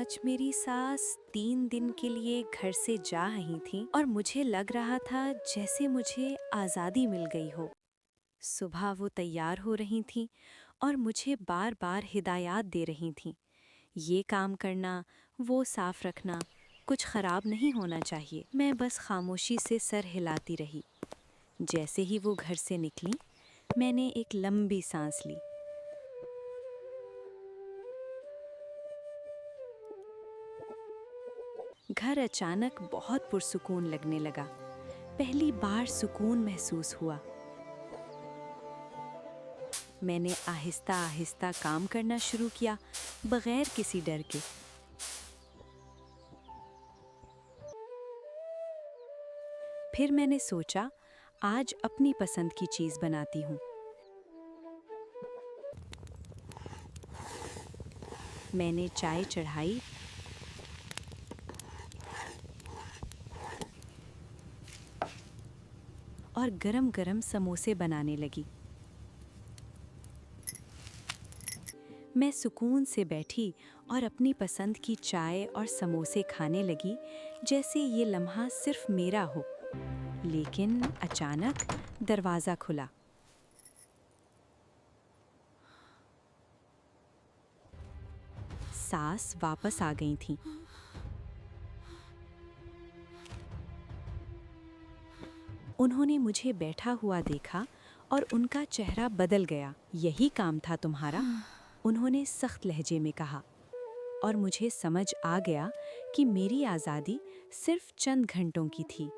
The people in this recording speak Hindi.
आज मेरी सास 3 दिन के लिए घर से जा रही थी और मुझे लग रहा था जैसे मुझे आज़ादी मिल गई हो। सुबह वो तैयार हो रही थी और मुझे बार बार हिदायत दे रही थी। ये काम करना, वो साफ रखना, कुछ खराब नहीं होना चाहिए। मैं बस खामोशी से सर हिलाती रही। जैसे ही वो घर से निकली, मैंने एक लंबी सांस ली। घर अचानक बहुत पुरसुकून लगने लगा। पहली बार सुकून महसूस हुआ। मैंने आहिस्ता आहिस्ता काम करना शुरू किया, बगैर किसी डर के। फिर मैंने सोचा, आज अपनी पसंद की चीज़ बनाती हूँ। मैंने चाय चढ़ाई और गरम-गरम समोसे बनाने लगी। मैं सुकून से बैठी और अपनी पसंद की चाय और समोसे खाने लगी, जैसे ये लम्हा सिर्फ मेरा हो। लेकिन अचानक दरवाज़ा खुला। सास वापस आ गई थीं। उन्होंने मुझे बैठा हुआ देखा और उनका चेहरा बदल गया। यही काम था तुम्हारा? उन्होंने सख्त लहजे में कहा। और मुझे समझ आ गया कि मेरी आज़ादी सिर्फ चंद घंटों की थी।